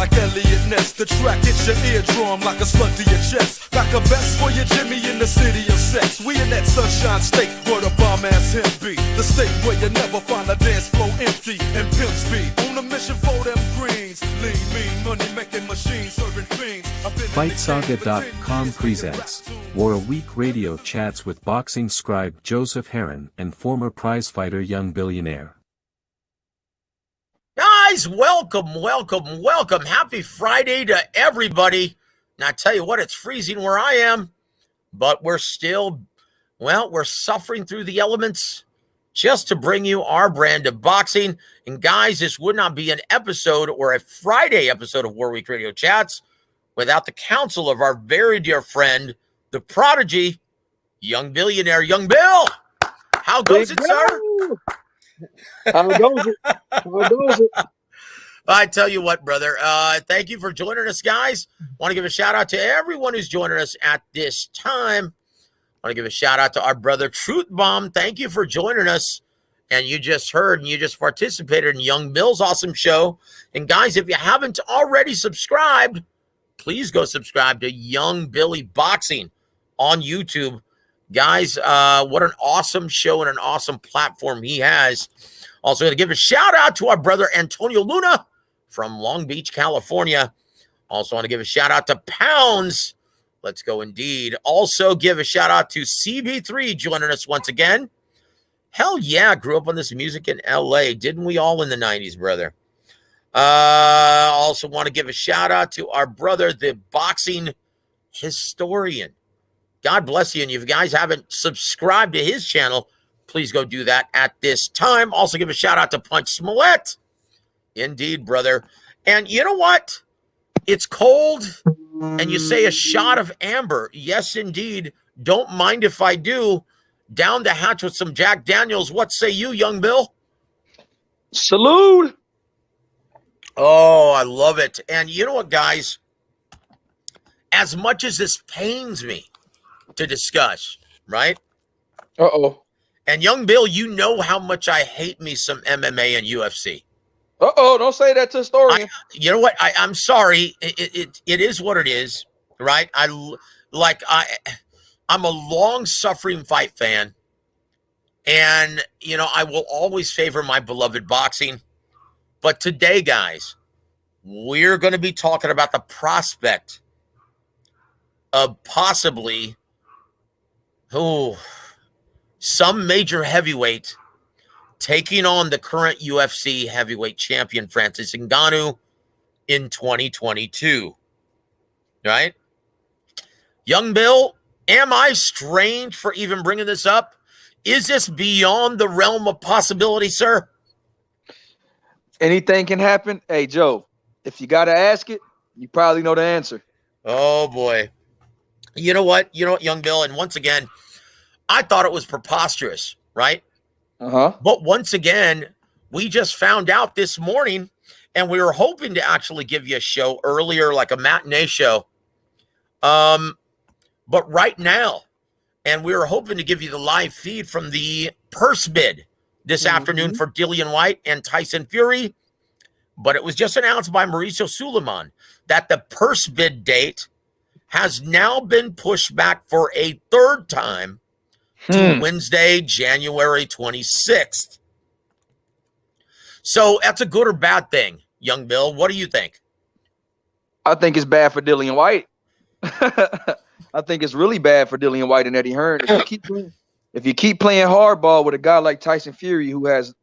like Elliot Ness. The track hits your eardrum like a slug to your chest. Like a vest for your Jimmy in the city of sex. We in that sunshine state where the bomb ass him be. The state where you never find a dance floor empty and pimp speed. On a mission for them greens. Lean, mean, money making machines serving fiends. FightSaga.com presents WAWR Week Radio chats with boxing scribe Joseph Herron and former prizefighter Young Billionaire. Guys, welcome. Happy Friday to everybody. Now, I tell you what, it's freezing where I am, but we're still, we're suffering through the elements just to bring you our brand of boxing. And guys, this would not be an episode or a Friday episode of WAWR Week Radio Chats without the counsel of our very dear friend, the prodigy, Young Billionaire. Young Bill, how goes it, sir? How goes it? I tell you what, brother, thank you for joining us, guys. Want to give a shout out to everyone who's joining us at this time. Want to give a shout out to our brother Truth Bomb. Thank you for joining us. And you just heard and you just participated in Young Bill's awesome show. And guys, if you haven't already subscribed, please go subscribe to Young Billy Boxing on YouTube. Guys, what an awesome show and an awesome platform he has. Also going to give a shout out to our brother Antonio Luna from Long Beach, California. Also want to give a shout out to Pounds. Let's go indeed. Also give a shout out to CB3 joining us once again. Hell yeah, grew up on this music in LA. Didn't we all in the 90s, brother? Also want to give a shout out to our brother, the boxing historian. God bless you. And if you guys haven't subscribed to his channel, please go do that at this time. Also give a shout out to Punch Smollett. Indeed, brother. And you know what? It's cold and you say a shot of amber. Yes, indeed. Don't mind if I do. Down the hatch with some Jack Daniels. What say you, Young Bill? Salute. Oh, I love it. And you know what, guys? As much as this pains me to discuss, right? Uh-oh. And Young Bill, you know how much I hate me some MMA and UFC. Uh-oh, don't say that to a historian. You know what? I'm sorry. It is what it is, right? I'm a long-suffering fight fan. And, you know, I will always favor my beloved boxing. But today, guys, we're going to be talking about the prospect of possibly some major heavyweight taking on the current UFC heavyweight champion, Francis Ngannou, in 2022. Right? Young Bill, am I strange for even bringing this up? Is this beyond the realm of possibility, sir? Anything can happen. Hey, Joe, if you got to ask it, you probably know the answer. Oh, boy. You know what, Young Bill? And once again, I thought it was preposterous, right? Uh-huh. But once again, we just found out this morning, and we were hoping to actually give you a show earlier, like a matinee show. But right now, and we were hoping to give you the live feed from the purse bid this afternoon for Dillian Whyte and Tyson Fury. But it was just announced by Mauricio Suleiman that the purse bid date has now been pushed back for a third time to Wednesday, January 26th. So that's a good or bad thing, Young Bill. What do you think? I think it's bad for Dillian Whyte. I think it's really bad for Dillian Whyte and Eddie Hearn. If you keep playing hardball with a guy like Tyson Fury, who has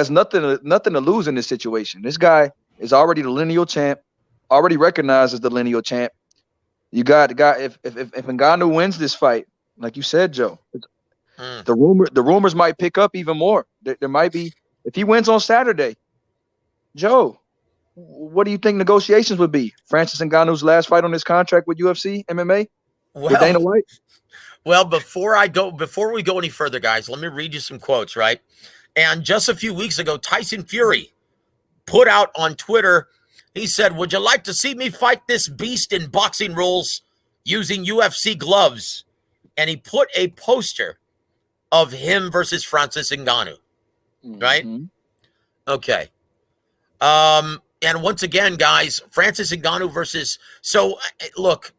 nothing to lose in this situation. This guy is already the lineal champ, already recognized as the lineal champ. You got the guy. If Ngannou wins this fight, like you said, Joe, the rumors might pick up even more. There might be, if he wins on Saturday, Joe, what do you think negotiations would be? Francis Ngannou's last fight on his contract with UFC MMA with Dana White. Well, before we go any further, guys, let me read you some quotes, right? And just a few weeks ago, Tyson Fury put out on Twitter, he said, "Would you like to see me fight this beast in boxing rules using UFC gloves?" And he put a poster of him versus Francis Ngannou, right? Okay. And once again, guys, Francis Ngannou versus. So, look,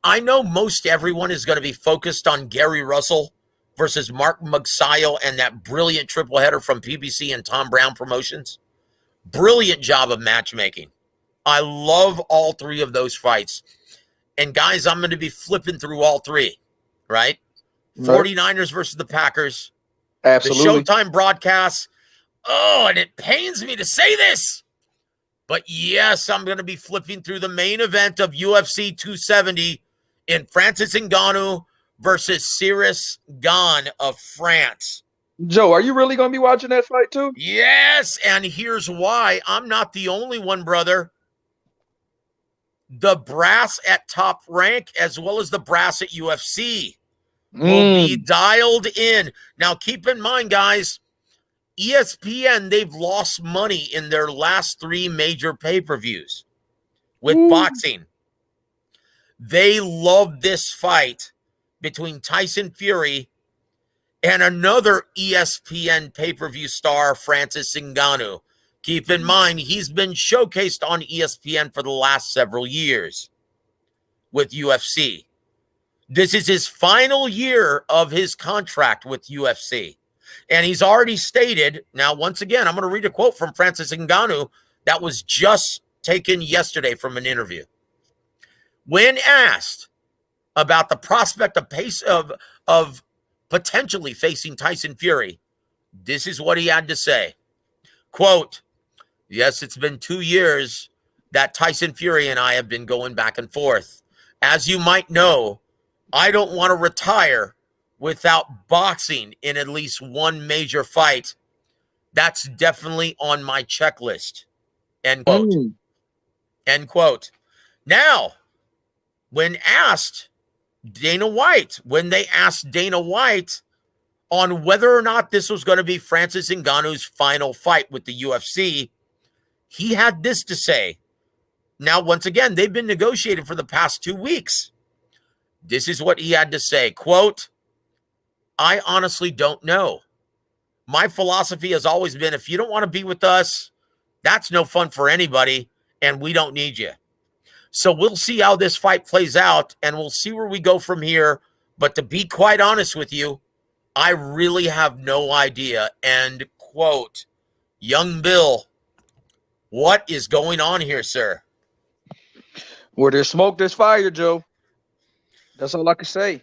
I know most everyone is going to be focused on Gary Russell versus Mark Magsayo and that brilliant triple header from PBC and Tom Brown Promotions. Brilliant job of matchmaking. I love all three of those fights. And, guys, I'm going to be flipping through all three, right? 49ers versus the Packers. Absolutely. The Showtime broadcast. Oh, and it pains me to say this. But yes, I'm going to be flipping through the main event of UFC 270 in Francis Ngannou versus Cyrus Gane of France. Joe, are you really going to be watching that fight too? Yes, and here's why. I'm not the only one, brother. The brass at Top Rank as well as the brass at UFC will be dialed in. Now, keep in mind, guys, ESPN, they've lost money in their last 3 major pay-per-views with boxing. They love this fight between Tyson Fury and another ESPN pay-per-view star, Francis Ngannou. Keep in mind, he's been showcased on ESPN for the last several years with UFC. This is his final year of his contract with UFC. And he's already stated, now, once again, I'm going to read a quote from Francis Ngannou that was just taken yesterday from an interview. When asked about the prospect of potentially facing Tyson Fury, this is what he had to say. Quote, yes, it's been 2 years that Tyson Fury and I have been going back and forth. As you might know, I don't want to retire without boxing in at least one major fight. That's definitely on my checklist. End quote. End quote. Now, when they asked Dana White on whether or not this was going to be Francis Ngannou's final fight with the UFC, he had this to say. Now, once again, they've been negotiating for the past 2 weeks. This is what he had to say. Quote, I honestly don't know. My philosophy has always been, if you don't want to be with us, that's no fun for anybody, and we don't need you. So we'll see how this fight plays out, and we'll see where we go from here. But to be quite honest with you, I really have no idea. End quote. Young Bill, what is going on here, sir? Where there's smoke, there's fire, Joe. That's all I can say.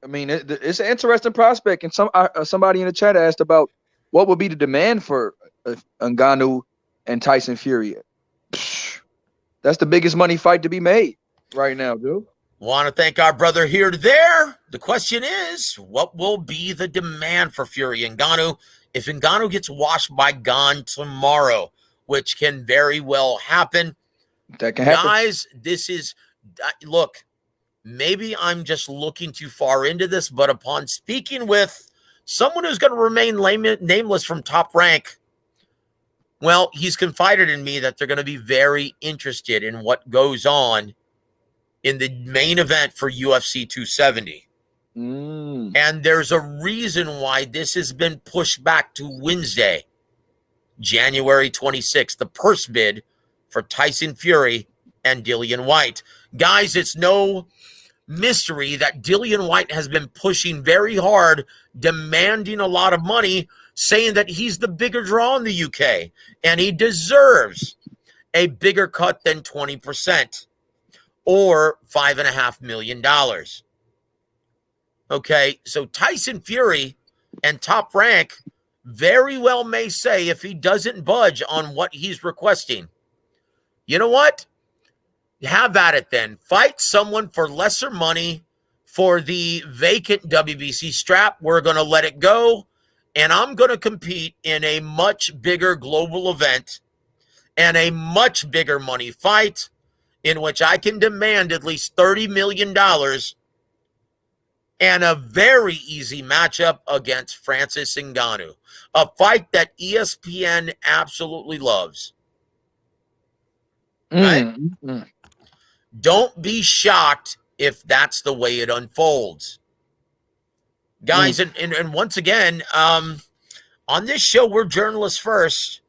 I mean, it's an interesting prospect. And somebody in the chat asked about what would be the demand for Ngannou and Tyson Fury. That's the biggest money fight to be made right now, dude. Want to thank our brother here to there. The question is, what will be the demand for Fury and Ngannou if Ngannou gets washed by Gane tomorrow, which can very well happen? That can happen. Guys, this is, look, maybe I'm just looking too far into this, but upon speaking with someone who's going to remain nameless from Top Rank, well, he's confided in me that they're going to be very interested in what goes on in the main event for UFC 270. And there's a reason why this has been pushed back to Wednesday, January 26th, the purse bid for Tyson Fury and Dillian Whyte. Guys, it's no mystery that Dillian Whyte has been pushing very hard, demanding a lot of money, saying that he's the bigger draw in the UK, and he deserves a bigger cut than 20%, or $5.5 million. Okay, so Tyson Fury and Top Rank very well may say, if he doesn't budge on what he's requesting, you know what? Have at it then. Fight someone for lesser money for the vacant WBC strap. We're going to let it go. And I'm going to compete in a much bigger global event and a much bigger money fight in which I can demand at least $30 million and a very easy matchup against Francis Ngannou. A fight that ESPN absolutely loves. Right? Don't be shocked if that's the way it unfolds. Guys, and once again, on this show, we're journalists first,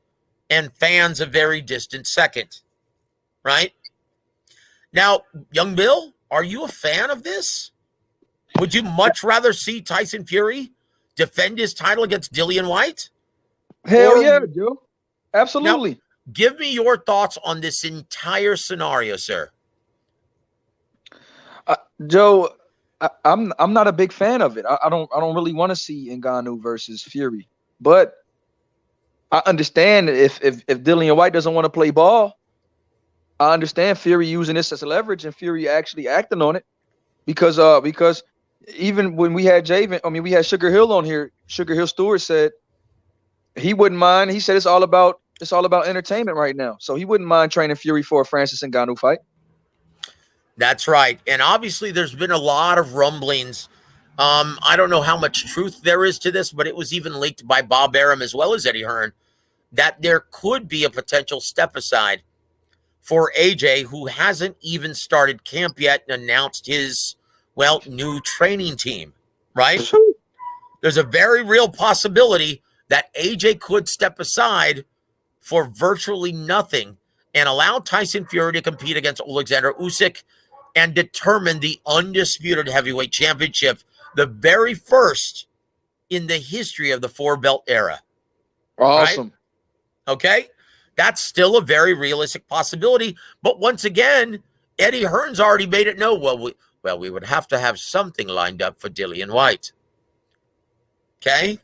and fans a very distant second, right? Now, Young Bill, are you a fan of this? Would you much rather see Tyson Fury defend his title against Dillian White? Hell Or- yeah, Joe. Absolutely. Now, give me your thoughts on this entire scenario, sir. Joe, I'm not a big fan of it. I don't really want to see Ngannou versus Fury, but I understand if Dillian White doesn't want to play ball. I understand Fury using this as a leverage and Fury actually acting on it because even when we had we had Sugar Hill on here. Sugar Hill Stewart said he wouldn't mind. He said it's all about entertainment right now, so he wouldn't mind training Fury for a Francis Ngannou fight. That's right. And obviously there's been a lot of rumblings. I don't know how much truth there is to this, but it was even leaked by Bob Arum as well as Eddie Hearn that there could be a potential step aside for AJ, who hasn't even started camp yet and announced his, new training team, right? There's a very real possibility that AJ could step aside for virtually nothing and allow Tyson Fury to compete against Alexander Usyk and determine the undisputed heavyweight championship, the very first in the history of the 4-belt era. Awesome. Right? Okay? That's still a very realistic possibility. But once again, Eddie Hearn's already made it known. We would have to have something lined up for Dillian White. Okay?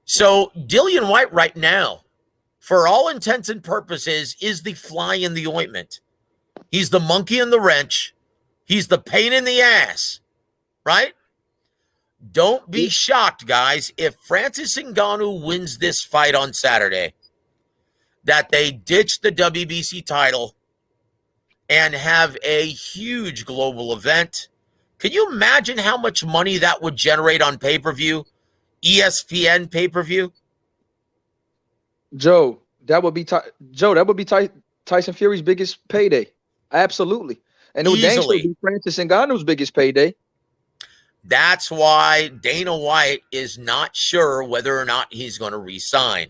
So Dillian White right now, for all intents and purposes, is the fly in the ointment. He's the monkey in the wrench. He's the pain in the ass, right? Don't be shocked, guys, if Francis Ngannou wins this fight on Saturday, that they ditch the WBC title and have a huge global event. Can you imagine how much money that would generate on pay-per-view? ESPN pay-per-view? Joe, that would be Tyson Fury's biggest payday. Absolutely. And it would Easily be Francis Ngannou's biggest payday. That's why Dana White is not sure whether or not he's going to re-sign.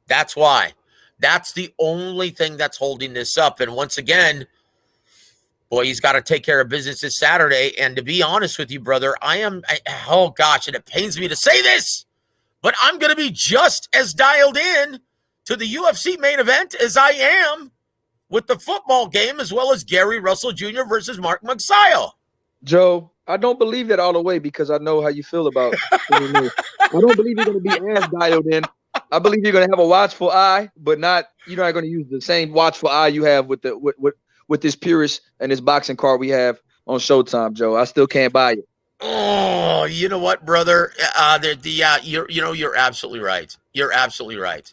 That's why. That's the only thing that's holding this up. And once again, boy, he's got to take care of business this Saturday. And to be honest with you, brother, and it pains me to say this, but I'm going to be just as dialed in to the UFC main event as I am with the football game, as well as Gary Russell Jr. versus Mark Magsayo. Joe, I don't believe that all the way because I know how you feel about it. I don't believe you're going to be as dialed in. I believe you're going to have a watchful eye, but you're not going to use the same watchful eye you have with this purist and this boxing card we have on Showtime, Joe. I still can't buy it. Oh, you know what, brother? You're absolutely right. You're absolutely right.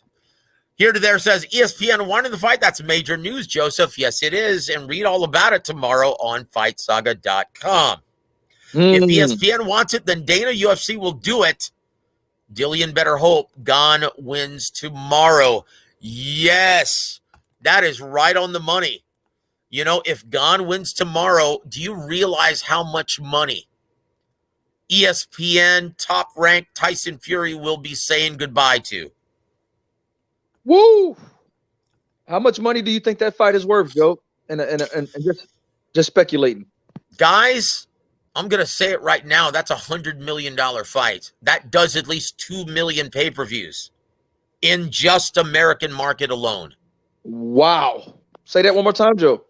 Here to there says ESPN wanted the fight. That's major news, Joseph. Yes, it is. And read all about it tomorrow on FightSaga.com. If ESPN wants it, then Dana UFC will do it. Dillian better hope Gane wins tomorrow. Yes, that is right on the money. You know, if Gane wins tomorrow, do you realize how much money ESPN top-ranked Tyson Fury will be saying goodbye to? Woo! How much money do you think that fight is worth, Joe? And just speculating. Guys, I'm going to say it right now. That's $100 million fight. That does at least 2 million pay-per-views in just American market alone. Wow. Say that one more time, Joe.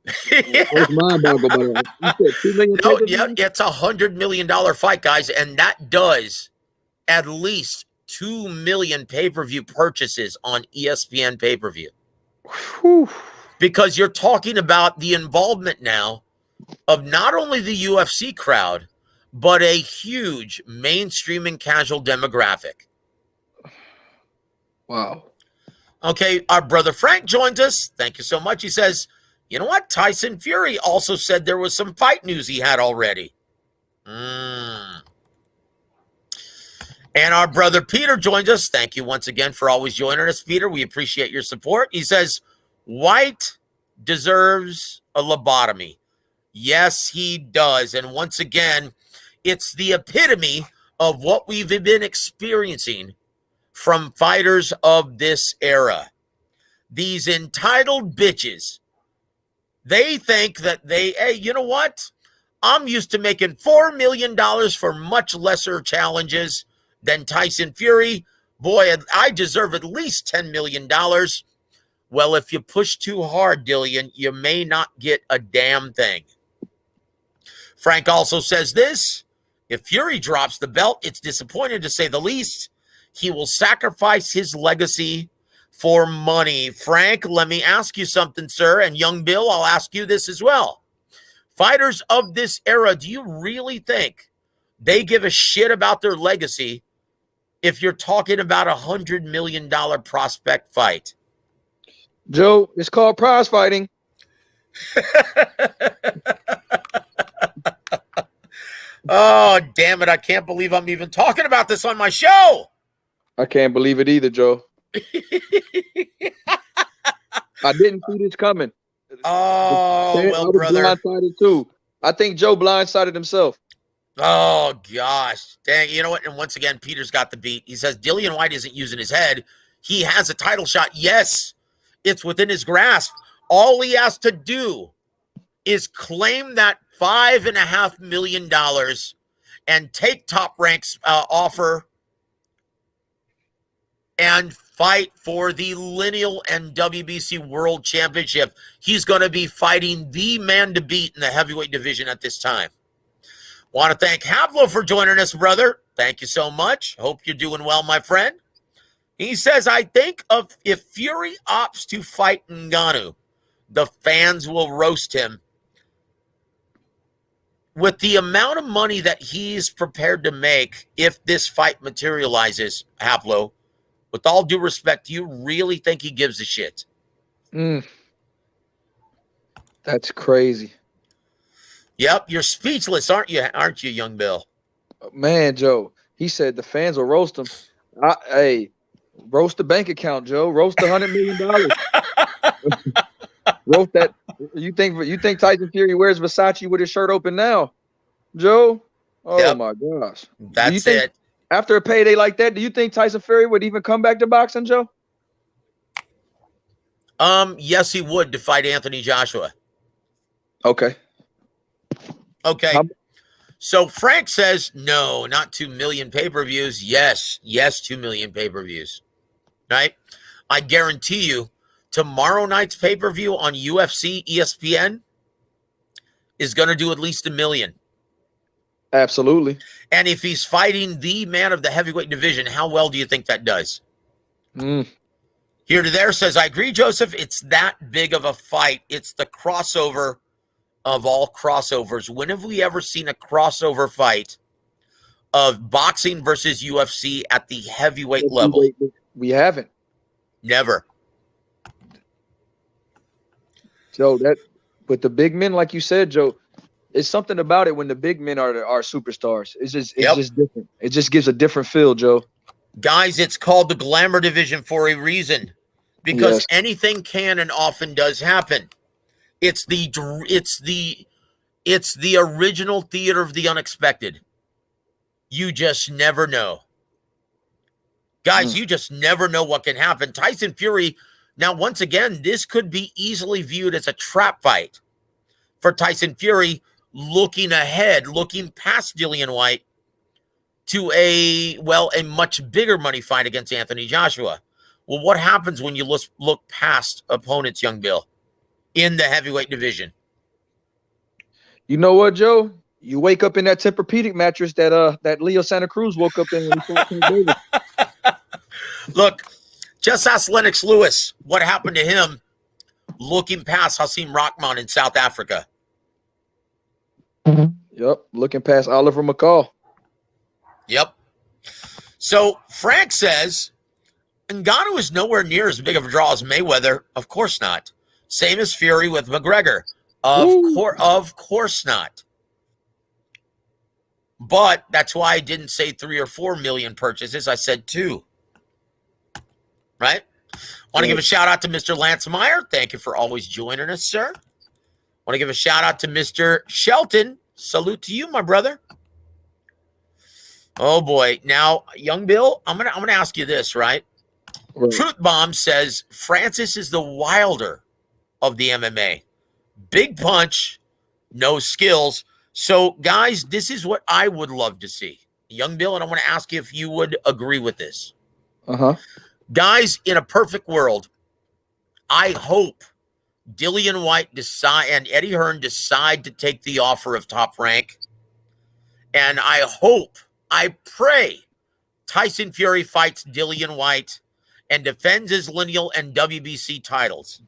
It's mind-boggling. You said 2 million pay-per-views? Yeah, it's $100 million fight, guys, and that does at least 2 million pay-per-view purchases on ESPN pay-per-view. Whew. Because you're talking about the involvement now of not only the UFC crowd, but a huge mainstream and casual demographic. Wow. Okay, our brother Frank joins us. Thank you so much. He says, you know what? Tyson Fury also said there was some fight news he had already. And our brother Peter joins us. Thank you once again for always joining us, Peter. We appreciate your support. He says, White deserves a lobotomy. Yes, he does. And once again, it's the epitome of what we've been experiencing from fighters of this era. These entitled bitches, they think that hey, you know what? I'm used to making $4 million for much lesser challenges than Tyson Fury. Boy, I deserve at least $10 million. Well, if you push too hard, Dillian, you may not get a damn thing. Frank also says this: if Fury drops the belt, it's disappointing to say the least. He will sacrifice his legacy for money. Frank, let me ask you something, sir. And Young Bill, I'll ask you this as well. Fighters of this era, do you really think they give a shit about their legacy if you're talking about $100 million prospect fight? Joe, it's called prize fighting. Oh, damn it. I can't believe I'm even talking about this on my show. I can't believe it either, Joe. I didn't see this coming. Oh, well, I was brother. blindsided too. I think Joe blindsided himself. Oh, gosh. Dang, you know what? And once again, Peter's got the beat. He says Dillian Whyte isn't using his head. He has a title shot. Yes, it's within his grasp. All he has to do is claim that $5.5 million and take Top Rank's offer and fight for the lineal and WBC World Championship. He's going to be fighting the man to beat in the heavyweight division at this time. Want to thank Havlo for joining us, brother. Thank you so much. Hope you're doing well, my friend. He says, I think if Fury opts to fight Ngannou, the fans will roast him. With the amount of money that he's prepared to make if this fight materializes, Havlo, with all due respect, do you really think he gives a shit? That's crazy. Yep, you're speechless, aren't you, Young Bill? Man, Joe, he said the fans will roast him. Hey, roast the bank account, Joe. Roast the $100 million. Roast that. You think Tyson Fury wears Versace with his shirt open now, Joe? Oh, yep. My gosh. That's it. After a payday like that, do you think Tyson Fury would even come back to boxing, Joe? Yes, he would, to fight Anthony Joshua. Okay. So Frank says, no, not 2 million pay-per-views. Yes, 2 million pay-per-views. Right? I guarantee you, tomorrow night's pay-per-view on UFC ESPN is going to do at least 1 million. Absolutely. And if he's fighting the man of the heavyweight division, how well do you think that does? Here to there says, I agree, Joseph. It's that big of a fight. It's the crossover of all crossovers. When have we ever seen a crossover fight of boxing versus UFC at the heavyweight level? We haven't. Never. Joe, with the big men, like you said, Joe, it's something about it when the big men are superstars. It's just different. It just gives a different feel, Joe. Guys, it's called the glamour division for a reason, because anything can and often does happen. It's the original theater of the unexpected. You just never know. Guys, you just never know what can happen. Tyson Fury, now once again, this could be easily viewed as a trap fight for Tyson Fury, looking ahead, looking past Dillian Whyte to a much bigger money fight against Anthony Joshua. Well, what happens when you look past opponents, Young Bill, in the heavyweight division? You know what, Joe? You wake up in that Tempur-Pedic mattress that Leo Santa Cruz woke up in when he fought King David. Look, just ask Lennox Lewis what happened to him looking past Hasim Rahman in South Africa. Yep, looking past Oliver McCall. Yep. So Frank says, Ngannou is nowhere near as big of a draw as Mayweather. Of course not. Same as Fury with McGregor. Of course not. But that's why I didn't say 3 or 4 million purchases. I said 2. Right? Want to give a shout out to Mr. Lance Meyer. Thank you for always joining us, sir. Want to give a shout out to Mr. Shelton. Salute to you, my brother. Oh boy. Now, young Bill, I'm gonna ask you this, right? Right. Truth Bomb says Francis is the Wilder of the MMA. Big punch, no skills. So, guys, this is what I would love to see. Young Bill, and I want to ask you if you would agree with this. Uh-huh. Guys, in a perfect world, I hope Dillian White and Eddie Hearn decide to take the offer of Top Rank. And I pray Tyson Fury fights Dillian White and defends his lineal and WBC titles,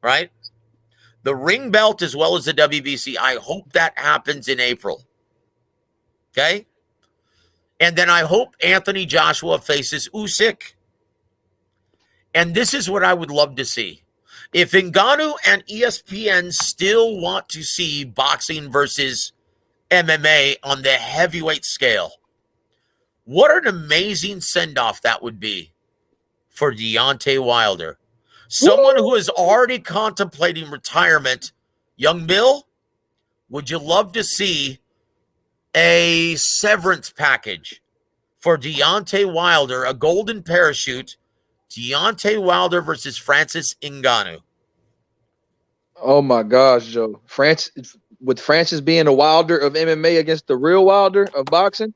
right? The ring belt as well as the WBC. I hope that happens in April. Okay? And then I hope Anthony Joshua faces Usyk. And this is what I would love to see. If Ngannou and ESPN still want to see boxing versus MMA on the heavyweight scale, what an amazing send-off that would be for Deontay Wilder. Someone who is already contemplating retirement. Young Bill, would you love to see a severance package for Deontay Wilder, a golden parachute, Deontay Wilder versus Francis Ngannou? Oh my gosh, Joe. With Francis being the Wilder of MMA against the real Wilder of boxing.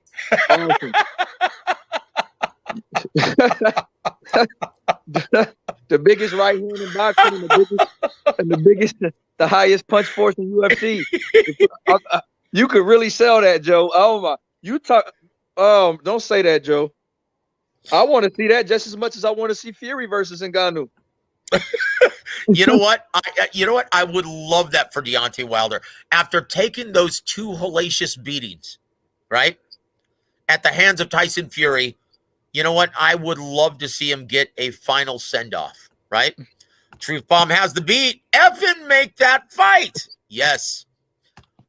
Awesome. The biggest right hand in boxing and the highest punch force in UFC. You could really sell that, Joe. Oh my, don't say that, Joe. I want to see that just as much as I want to see Fury versus Ngannou. You know what? I would love that for Deontay Wilder after taking those two hellacious beatings, right, at the hands of Tyson Fury. You know what? I would love to see him get a final send-off, right? Truth Bomb has the beat. Effing make that fight. Yes.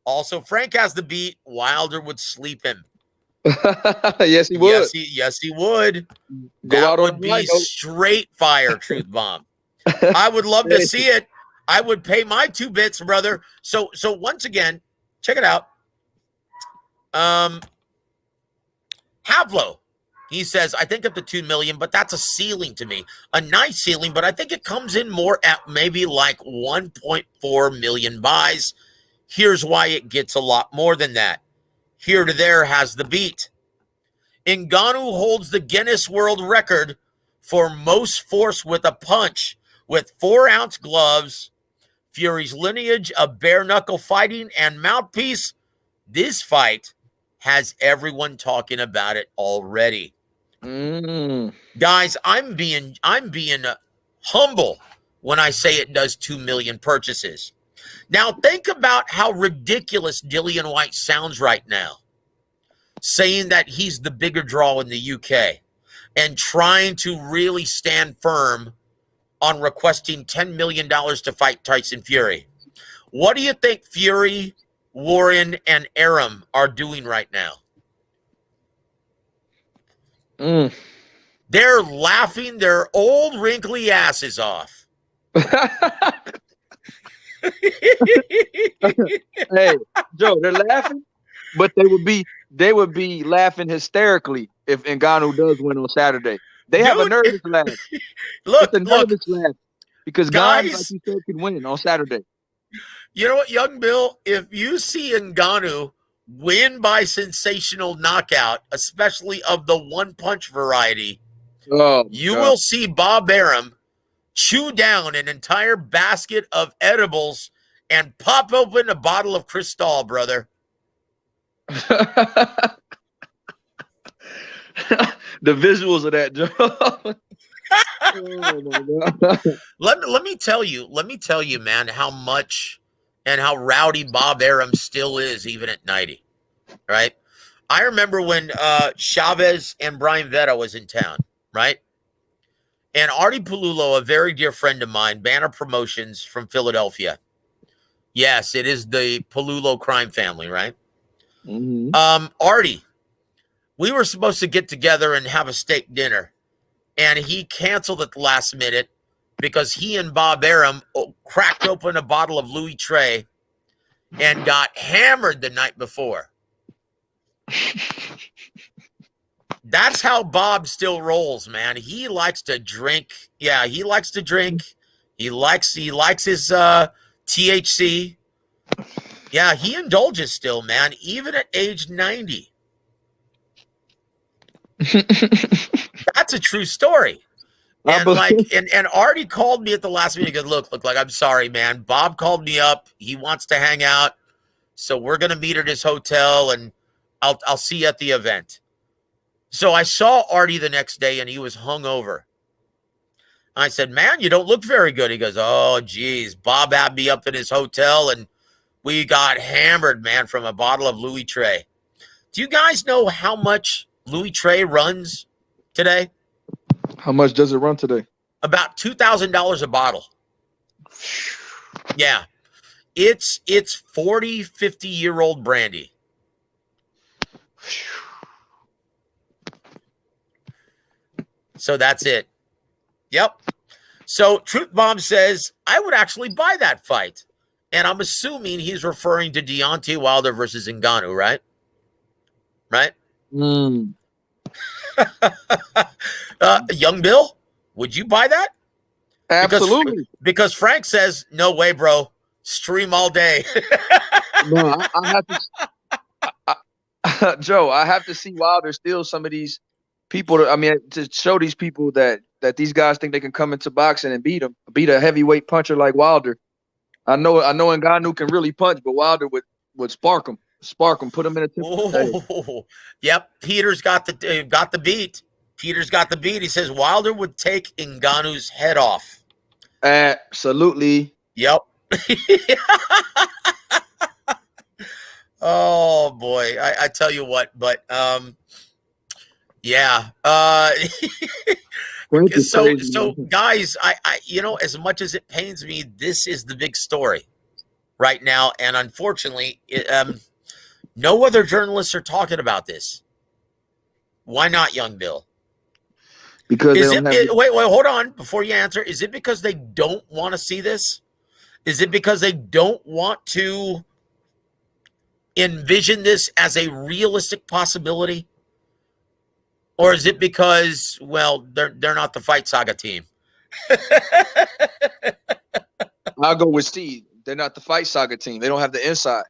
Also, Frank has the beat. Wilder would sleep him. Yes, he would. Yes, he would. Go That out on would a be high note. straight fire, Truth Bomb. I would love to see it. I would pay my 2 bits, brother. So once again, check it out. Havlo. He says, I think up to 2 million, but that's a ceiling to me. A nice ceiling, but I think it comes in more at maybe like 1.4 million buys. Here's why it gets a lot more than that. Here to There has the beat. Ngannou holds the Guinness World Record for most force with a punch with 4-ounce gloves. Fury's lineage of bare-knuckle fighting and mouthpiece. This fight has everyone talking about it already. Guys, I'm being humble when I say it does 2 million purchases. Now think about how ridiculous Dillian White sounds right now, saying that he's the bigger draw in the UK and trying to really stand firm on requesting $10 million to fight Tyson Fury. What do you think Fury, Warren, and Arum are doing right now? They're laughing their old wrinkly asses off. Hey, Joe, they're laughing, but they would be laughing hysterically if Ngannou does win on Saturday. They have a nervous laugh. Look, it's a nervous laugh because guys, Ngannou, like you said, could win on Saturday. You know what, Young Bill? If you see Ngannou win by sensational knockout, especially of the one-punch variety, you will see Bob Arum chew down an entire basket of edibles and pop open a bottle of Cristal, brother. The visuals of that, Joe. Oh my God. Let me tell you, man, how much and how rowdy Bob Arum still is, even at 90. Right? I remember when Chavez and Brian Vetta was in town, right? And Artie Palulo, a very dear friend of mine, Banner Promotions from Philadelphia. Yes, it is the Palulo crime family, right? Mm-hmm. Artie, we were supposed to get together and have a steak dinner, and he canceled at the last minute because he and Bob Arum cracked open a bottle of Louis Trey and got hammered the night before. That's how Bob still rolls, man. He likes to drink. Yeah, he likes to drink. He likes his THC. Yeah, he indulges still, man, even at age 90. That's a true story. And and Artie called me at the last minute. He goes, look, like, I'm sorry, man. Bob called me up. He wants to hang out. So we're gonna meet at his hotel, and I'll see you at the event. So I saw Artie the next day, and he was hungover. I said, man, you don't look very good. He goes, oh, geez. Bob had me up in his hotel, and we got hammered, man, from a bottle of Louis Trey. Do you guys know how much Louis Trey runs today? How much does it run today? About $2,000 a bottle. Yeah. It's 40, 50-year-old brandy. So that's it. Yep. So Truth Bomb says, I would actually buy that fight. And I'm assuming he's referring to Deontay Wilder versus Ngannou, right? Right? Young Bill, would you buy that? Absolutely. Because Frank says, no way, bro. Stream all day. No, I have to, Joe, I have to see Wilder steal some of these people. To show these people that these guys think they can come into boxing and beat a heavyweight puncher like Wilder. I know Ngannou can really punch, but Wilder would spark him, put him in a temple. Yep, Peter's got the beat. Peter's got the beat. He says Wilder would take Ngannou's head off. Absolutely. Yep. Oh boy, I tell you what, but yeah. So guys, I as much as it pains me, this is the big story right now, and unfortunately, no other journalists are talking about this. Why not, Young Bill? Because wait, hold on before you answer. Is it because they don't want to see this? Is it because they don't want to envision this as a realistic possibility? Or is it because, well, they're not the Fight Saga team? I'll go with Steve. They're not the Fight Saga team. They don't have the inside.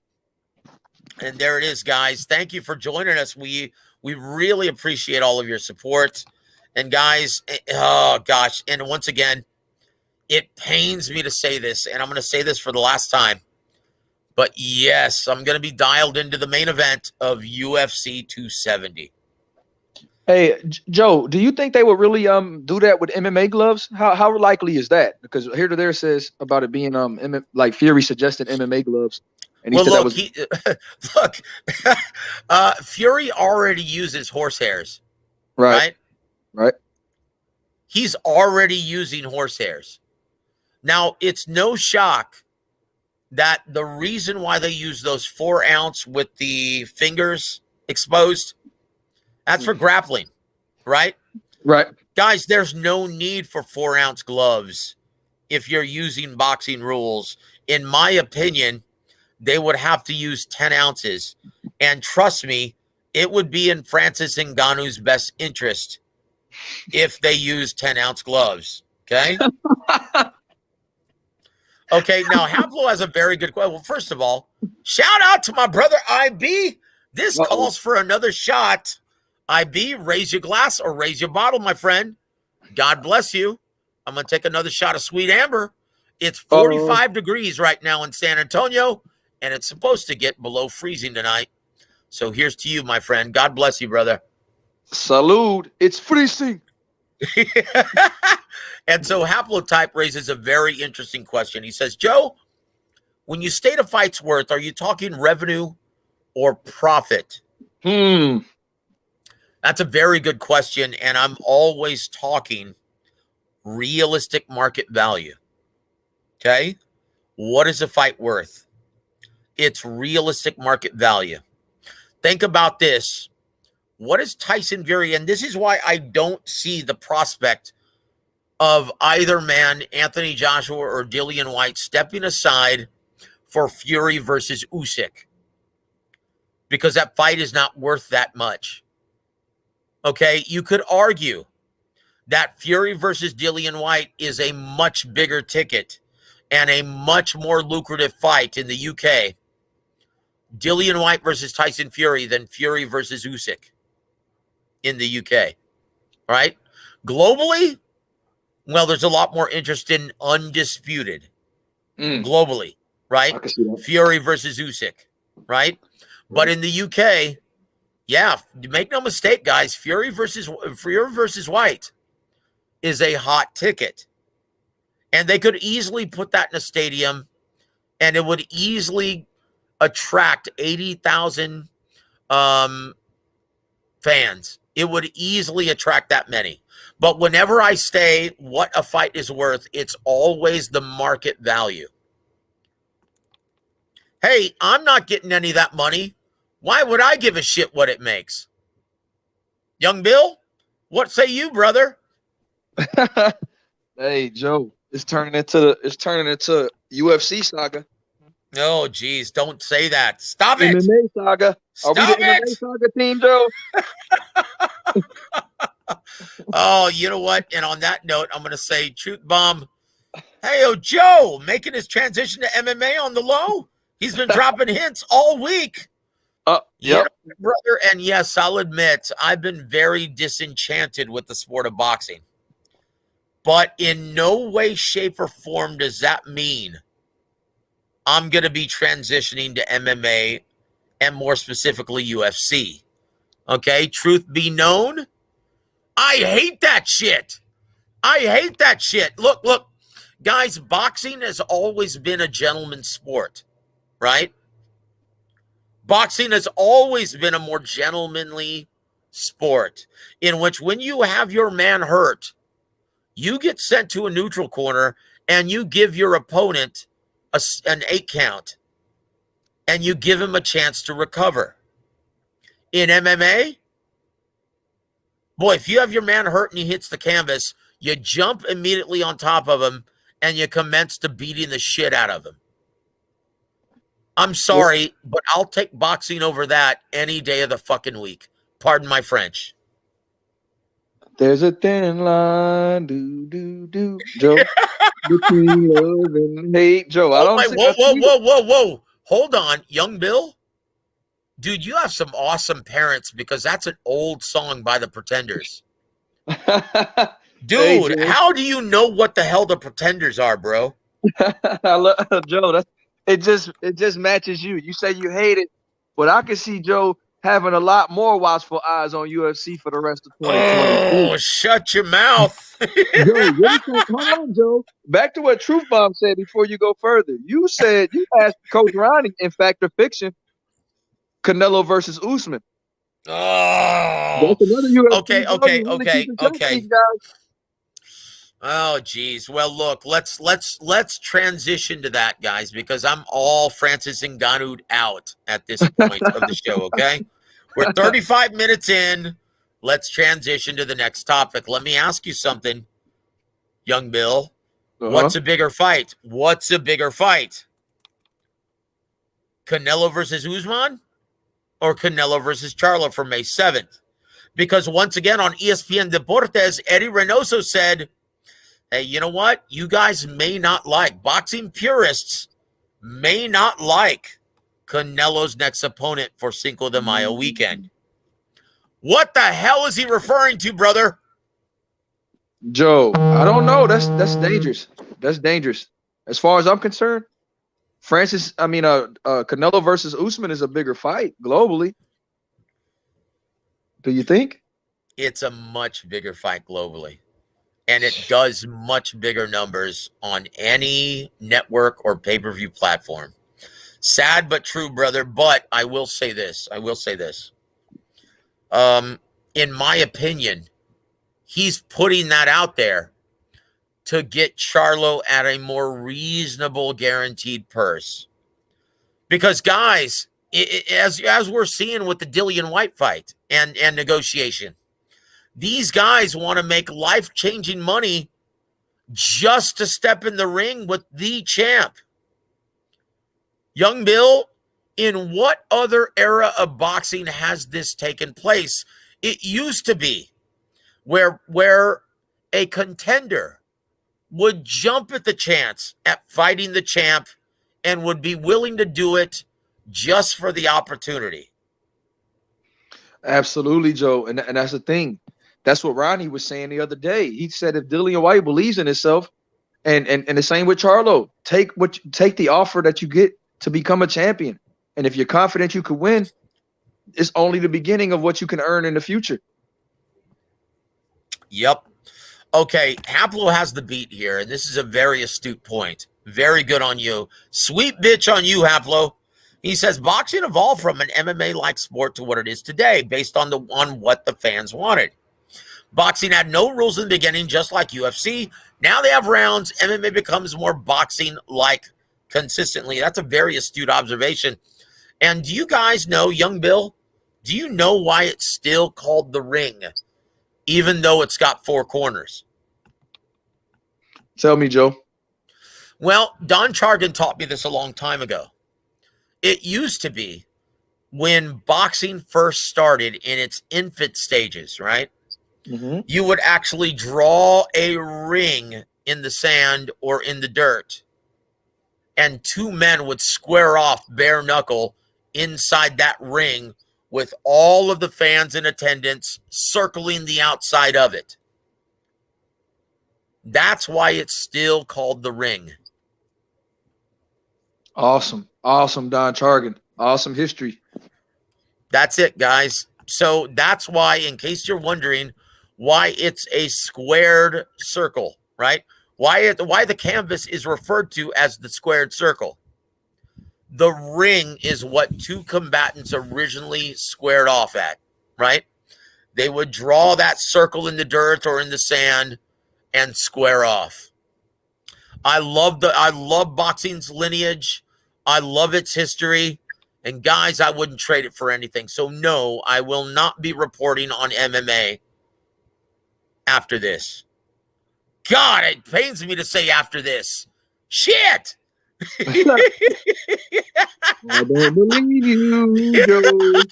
And there it is, guys. Thank you for joining us. We really appreciate all of your support. And guys, oh gosh, and once again, it pains me to say this, and I'm going to say this for the last time. But yes, I'm going to be dialed into the main event of UFC 270. Hey, Joe, do you think they would really do that with MMA gloves? How likely is that? Because here to there says about it being like Fury suggested MMA gloves, and he said look, that was look, Fury already uses horse hairs, right? He's already using horse hairs. Now it's no shock that the reason why they use those 4 ounce with the fingers exposed. That's for grappling, right? Right. Guys, there's no need for 4 ounce gloves if you're using boxing rules. In my opinion, they would have to use 10 ounces. And trust me, it would be in Francis Ngannou's best interest if they use 10 ounce gloves. Okay? Okay, now Haplo has a very good question. Well, first of all, shout out to my brother IB. This calls for another shot. IB, raise your glass or raise your bottle, my friend. God bless you. I'm going to take another shot of Sweet Amber. It's 45 degrees right now in San Antonio, and it's supposed to get below freezing tonight. So here's to you, my friend. God bless you, brother. Salute. It's freezing. And so Haplotype raises a very interesting question. He says, Joe, when you state a fight's worth, are you talking revenue or profit? That's a very good question, and I'm always talking realistic market value. Okay? What is a fight worth? It's realistic market value. Think about this. What is Tyson Fury? And this is why I don't see the prospect of either man, Anthony Joshua or Dillian White, stepping aside for Fury versus Usyk, because that fight is not worth that much. Okay, you could argue that Fury versus Dillian White is a much bigger ticket and a much more lucrative fight in the UK. Dillian White versus Tyson Fury than Fury versus Usyk in the UK, right? Globally, well, there's a lot more interest in undisputed globally, right? I can see that. Fury versus Usyk, right? But in the UK, yeah, make no mistake, guys, Fury versus White is a hot ticket. And they could easily put that in a stadium and it would easily attract 80,000 fans. It would easily attract that many. But whenever I say what a fight is worth, it's always the market value. Hey, I'm not getting any of that money. Why would I give a shit what it makes? Young Bill, what say you, brother? Hey, Joe, it's turning into UFC saga. Oh, geez, don't say that. Stop it. MMA saga. Are we the MMA saga team, Joe? Oh, you know what? And on that note, I'm going to say, Truth Bomb, hey, Joe, making his transition to MMA on the low. He's been dropping hints all week. Yep. You know, brother, and yes, I'll admit, I've been very disenchanted with the sport of boxing. But in no way, shape, or form does that mean I'm going to be transitioning to MMA and more specifically UFC. Okay, truth be known, I hate that shit. I hate that shit. Look, guys, boxing has always been a gentleman's sport, right? Boxing has always been a more gentlemanly sport in which when you have your man hurt, you get sent to a neutral corner and you give your opponent an 8 count and you give him a chance to recover. In MMA, boy, if you have your man hurt and he hits the canvas, you jump immediately on top of him and you commence to beating the shit out of him. I'm sorry, but I'll take boxing over that any day of the fucking week. Pardon my French. There's a thin line, Joe, between love and hate, Joe. Whoa. Hold on, Young Bill. Dude, you have some awesome parents because that's an old song by the Pretenders. Dude, how do you know what the hell the Pretenders are, bro? Joe, it just matches you. You say you hate it, but I can see Joe having a lot more watchful eyes on UFC for the rest of 2020. Oh, shut your mouth. Hold on, Joe. Back to what Truth Bomb said before you go further. You asked Coach Ronnie in Fact or Fiction, Canelo versus Usman. Oh. That's another UFC. Okay. Oh, geez. Well, look, let's transition to that, guys, because I'm all Francis Ngannou out at this point of the show, okay? We're 35 minutes in. Let's transition to the next topic. Let me ask you something, Young Bill. What's a bigger fight? Canelo versus Usman or Canelo versus Charlo for May 7th? Because once again on ESPN Deportes, Eddie Reynoso said, hey, you know what? You guys may not like, boxing purists may not like Canelo's next opponent for Cinco de Mayo weekend. What the hell is he referring to, brother? Joe, I don't know. That's dangerous. That's dangerous. As far as I'm concerned, Canelo versus Usman is a bigger fight globally. Do you think? It's a much bigger fight globally. And it does much bigger numbers on any network or pay-per-view platform. Sad but true, brother. But I will say this. In my opinion, he's putting that out there to get Charlo at a more reasonable guaranteed purse. Because, guys, as we're seeing with the Dillian White fight and negotiation, these guys want to make life-changing money just to step in the ring with the champ. Young Bill, in what other era of boxing has this taken place? It used to be where a contender would jump at the chance at fighting the champ and would be willing to do it just for the opportunity. Absolutely, Joe. And that's the thing. That's what Ronnie was saying the other day. He said if Dillian White believes in himself, and the same with Charlo, take the offer that you get to become a champion. And if you're confident you could win, it's only the beginning of what you can earn in the future. Yep. Okay, Haplo has the beat here, and this is a very astute point. Very good on you. Sweet bitch on you, Haplo. He says boxing evolved from an MMA-like sport to what it is today, based on what the fans wanted. Boxing had no rules in the beginning, just like UFC. Now they have rounds. MMA becomes more boxing-like consistently. That's a very astute observation. And do you guys know, Young Bill, do you know why it's still called the ring, even though it's got 4 corners? Tell me, Joe. Well, Don Chargan taught me this a long time ago. It used to be when boxing first started in its infant stages, right? Mm-hmm. You would actually draw a ring in the sand or in the dirt, and 2 men would square off bare knuckle inside that ring with all of the fans in attendance circling the outside of it. That's why it's still called the ring. Awesome. Awesome, Don Chargan. Awesome history. That's it, guys. So that's why, in case you're wondering, why it's a squared circle, right? Why the canvas is referred to as the squared circle. The ring is what 2 combatants originally squared off at, right? They would draw that circle in the dirt or in the sand and square off. I love boxing's lineage. I love its history. And guys, I wouldn't trade it for anything. So no, I will not be reporting on MMA after this. God, it pains me to say after this. Shit! I don't believe you, Joe.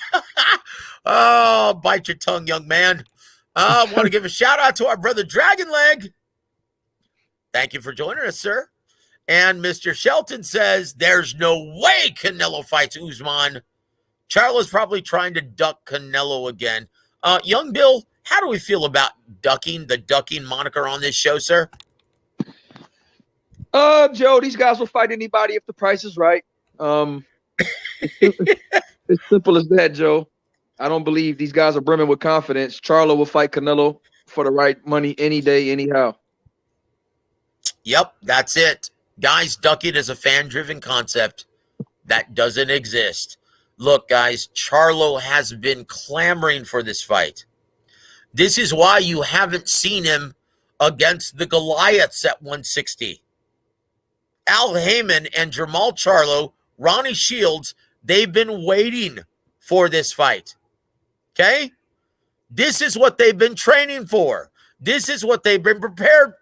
Oh, bite your tongue, young man. I want to give a shout out to our brother Dragon Leg. Thank you for joining us, sir. And Mr. Shelton says, there's no way Canelo fights Usman. Charlo's probably trying to duck Canelo again. Young Bill, how do we feel about the ducking moniker on this show, sir? Joe, these guys will fight anybody if the price is right. It's simple as that, Joe. I don't believe these guys are brimming with confidence. Charlo will fight Canelo for the right money any day, anyhow. Yep, that's it. Guys, ducking is a fan-driven concept that doesn't exist. Look, guys, Charlo has been clamoring for this fight. This is why you haven't seen him against the Goliaths at 160. Al Heyman and Jamal Charlo, Ronnie Shields, they've been waiting for this fight. Okay? This is what they've been training for. This is what they've been preparing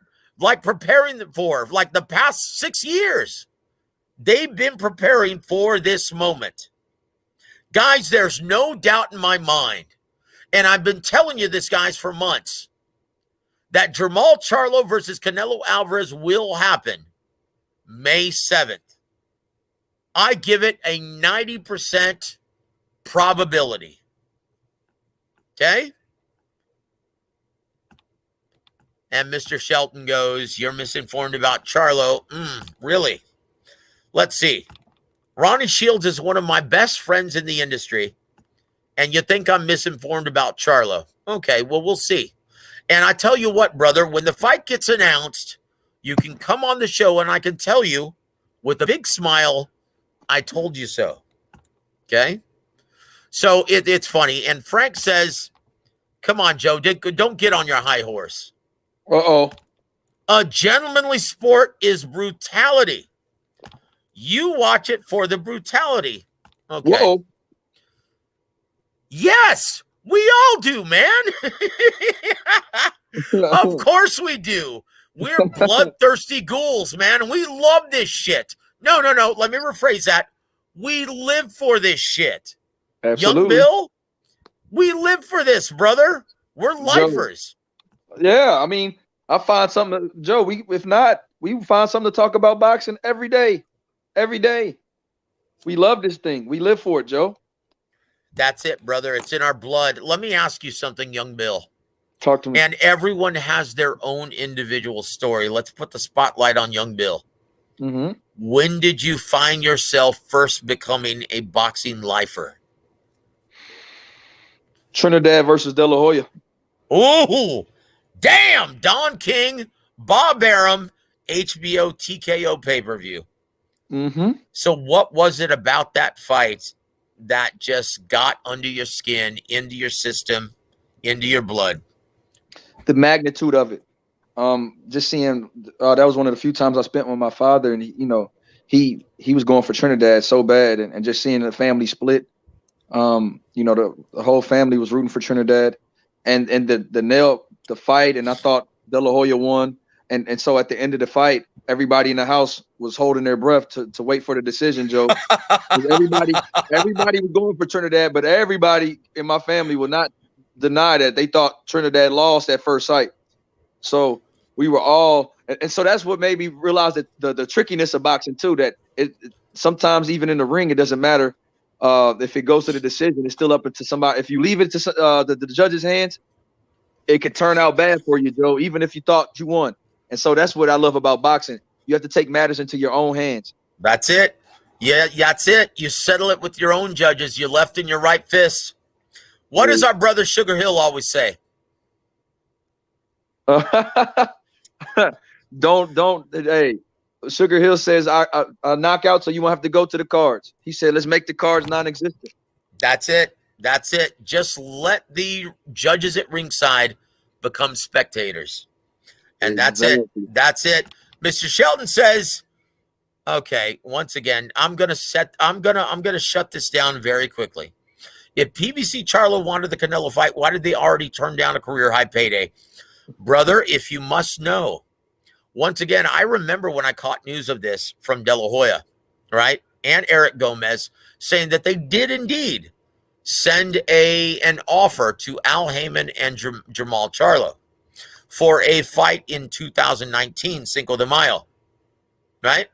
for the past 6 years. They've been preparing for this moment. Guys, there's no doubt in my mind, and I've been telling you this, guys, for months, that Jamal Charlo versus Canelo Alvarez will happen May 7th. I give it a 90% probability. Okay? And Mr. Shelton goes, you're misinformed about Charlo. Really? Let's see. Ronnie Shields is one of my best friends in the industry, and you think I'm misinformed about Charlo. Okay, well, we'll see. And I tell you what, brother, when the fight gets announced, you can come on the show and I can tell you with a big smile, I told you so. Okay? So it's funny. And Frank says, come on, Joe, don't get on your high horse. Uh-oh. A gentlemanly sport is brutality. You watch it for the brutality. Okay. Whoa. Yes, we all do, man. Of course we do. We're bloodthirsty ghouls, man, and we love this shit. No. Let me rephrase that. We live for this shit. Absolutely. Young Bill, We live for this, brother. We're lifers. Yeah, I mean, I find something, Joe. If not, we find something to talk about boxing every day. Every day. We love this thing. We live for it, Joe. That's it, brother. It's in our blood. Let me ask you something, young Bill. Talk to me. And everyone has their own individual story. Let's put the spotlight on young Bill. Mm-hmm. When did you find yourself first becoming a boxing lifer? Trinidad versus De La Hoya. Oh, damn. Don King, Bob Arum, HBO TKO pay-per-view. Mm-hmm. So what was it about that fight that just got under your skin, into your system, into your blood? The magnitude of it. Just seeing that was one of the few times I spent with my father, and he was going for Trinidad so bad, and just seeing the family split. The whole family was rooting for Trinidad, and the fight, and I thought De La Hoya won, and so at the end of the fight, everybody in the house was holding their breath to wait for the decision, Joe. everybody was going for Trinidad, but everybody in my family would not deny that they thought Trinidad lost at first sight. So we were all, and so that's what made me realize that the trickiness of boxing too, that it sometimes even in the ring, it doesn't matter if it goes to the decision, it's still up to somebody. If you leave it to the judge's hands, it could turn out bad for you, Joe, even if you thought you won. And so that's what I love about boxing. You have to take matters into your own hands. That's it. Yeah, that's it. You settle it with your own judges, your left and your right fist. What does our brother Sugar Hill always say? Hey, Sugar Hill says I knock out so you won't have to go to the cards. He said, let's make the cards non-existent. That's it. That's it. Just let the judges at ringside become spectators. And that's it. That's it. Mr. Shelton says, okay, once again, I'm gonna shut this down very quickly. If PBC Charlo wanted the Canelo fight, why did they already turn down a career high payday? Brother, if you must know, once again, I remember when I caught news of this from De La Hoya, right, and Eric Gomez, saying that they did indeed send an offer to Al Heyman and Jamal Charlo for a fight in 2019, Cinco de Mayo, right?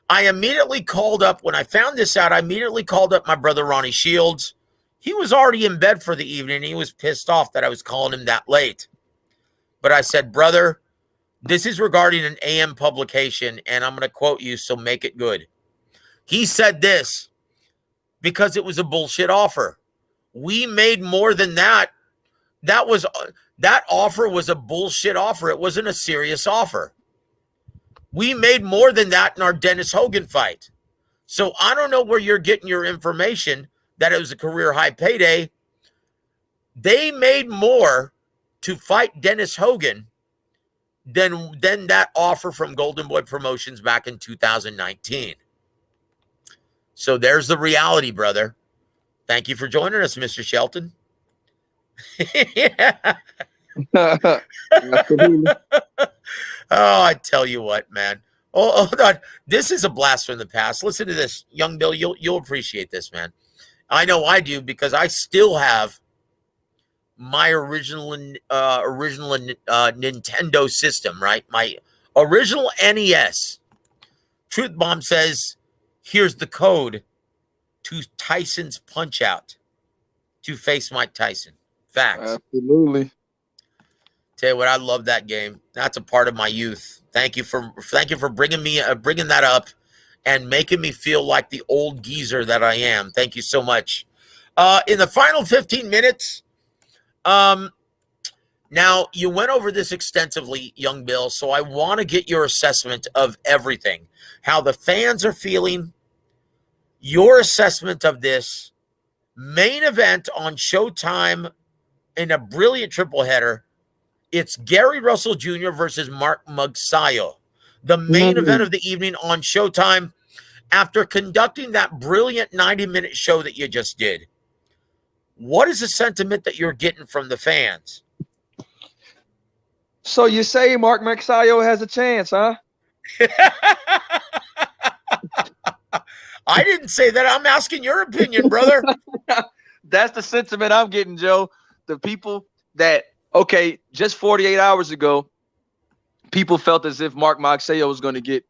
I immediately called up, when I found this out, I immediately called up my brother Ronnie Shields. He was already in bed for the evening. He was pissed off that I was calling him that late. But I said, brother, this is regarding an AM publication, and I'm going to quote you, so make it good. He said this, because it was a bullshit offer. We made more than that. That offer was a bullshit offer. It wasn't a serious offer. We made more than that in our Dennis Hogan fight. So I don't know where you're getting your information that it was a career high payday. They made more to fight Dennis Hogan than that offer from Golden Boy Promotions back in 2019. So there's the reality, brother. Thank you for joining us, Mr. Shelton. Yeah. Oh, I tell you what, man. Oh, hold on. This is a blast from the past. Listen to this, young Bill. You'll appreciate this, man. I know I do, because I still have my original Nintendo system, right? My original NES. Truth Bomb says, here's the code to Tyson's Punch-Out to face Mike Tyson. Facts. Absolutely. Tell you what, I love that game. That's a part of my youth. Thank you for bringing that up and making me feel like the old geezer that I am. Thank you so much. In the final 15 minutes, now you went over this extensively, young Bill, so I want to get your assessment of everything. How the fans are feeling, your assessment of this main event on Showtime in a brilliant triple header. It's Gary Russell Jr. versus Mark Magsayo, the main event of the evening on Showtime. After conducting that brilliant 90-minute show that you just did, what is the sentiment that you're getting from the fans? So you say Mark Magsayo has a chance, huh? I didn't say that. I'm asking your opinion, brother. That's the sentiment I'm getting, Joe. The people that, okay, just 48 hours ago, people felt as if Mark Magsayo was going to get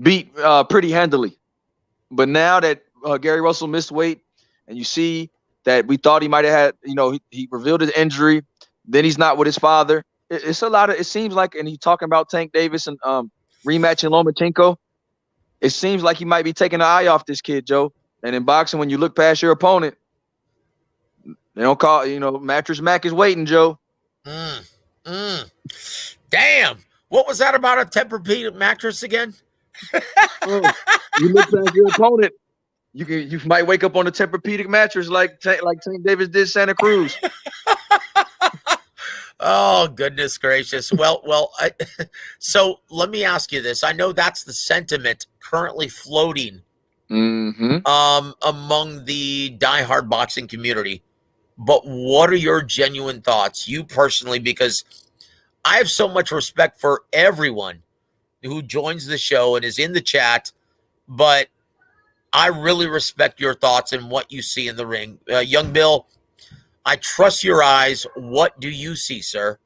beat pretty handily. But now that Gary Russell missed weight, and you see that we thought he might have had, he revealed his injury, then he's not with his father. It's a lot of, it seems like, and he's talking about Tank Davis and rematching Lomachenko. It seems like he might be taking an eye off this kid, Joe. And in boxing, when you look past your opponent, they don't call, Mattress Mac is waiting, Joe. Damn. What was that about a Tempur-Pedic mattress again? You look past your opponent, you might wake up on a Tempur-Pedic mattress like Tank Davis did Santa Cruz. Oh, goodness gracious. Well, so let me ask you this. I know that's the sentiment currently floating among the diehard boxing community. But what are your genuine thoughts, you personally? Because I have so much respect for everyone who joins the show and is in the chat, but I really respect your thoughts and what you see in the ring. Young Bill, I trust your eyes. What do you see, sir?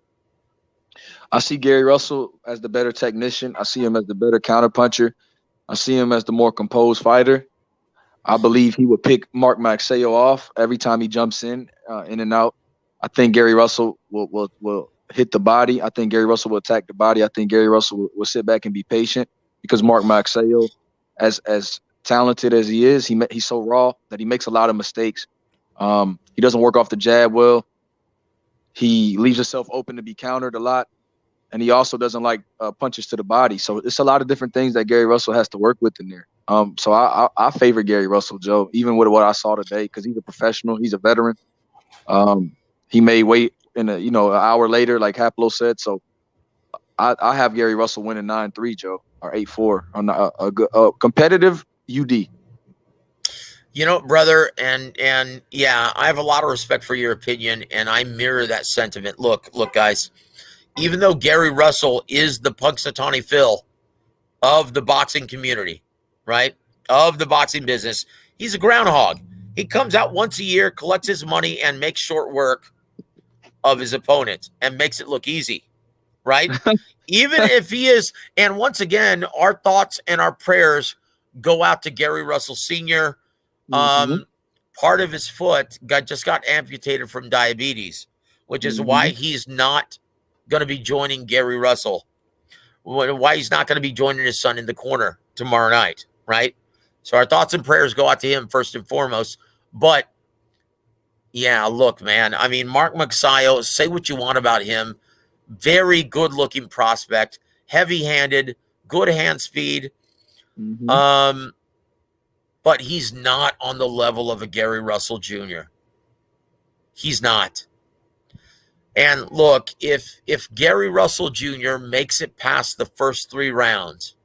I see Gary Russell as the better technician. I see him as the better counterpuncher. I see him as the more composed fighter. I believe he would pick Mark Magsayo off every time he jumps in and out. I think Gary Russell will hit the body. I think Gary Russell will attack the body. I think Gary Russell will sit back and be patient because Mark Magsayo, as talented as he is, he's so raw that he makes a lot of mistakes. He doesn't work off the jab well. He leaves himself open to be countered a lot. And he also doesn't like punches to the body. So it's a lot of different things that Gary Russell has to work with in there. So I favor Gary Russell, Joe, even with what I saw today, because he's a professional. He's a veteran. He may wait in an hour later, like Haplo said. So I have Gary Russell winning 9-3, Joe, or 8-4 on a good competitive UD. Brother, and yeah, I have a lot of respect for your opinion, and I mirror that sentiment. Look, guys. Even though Gary Russell is the Punxsutawney Phil of the boxing community, right, of the boxing business, he's a groundhog. He comes out once a year, collects his money, and makes short work of his opponent and makes it look easy, right? Even if he is, and once again, our thoughts and our prayers go out to Gary Russell Sr. Part of his foot just got amputated from diabetes, which is why he's not going to be joining Gary Russell, why he's not going to be joining his son in the corner tomorrow night, right? So our thoughts and prayers go out to him first and foremost. But yeah, look, man, I mean, Mark Magsayo, say what you want about him, very good looking prospect, heavy-handed, good hand speed, but he's not on the level of a Gary Russell Jr. He's not. And look, if Gary Russell Jr. makes it past the first 3 rounds,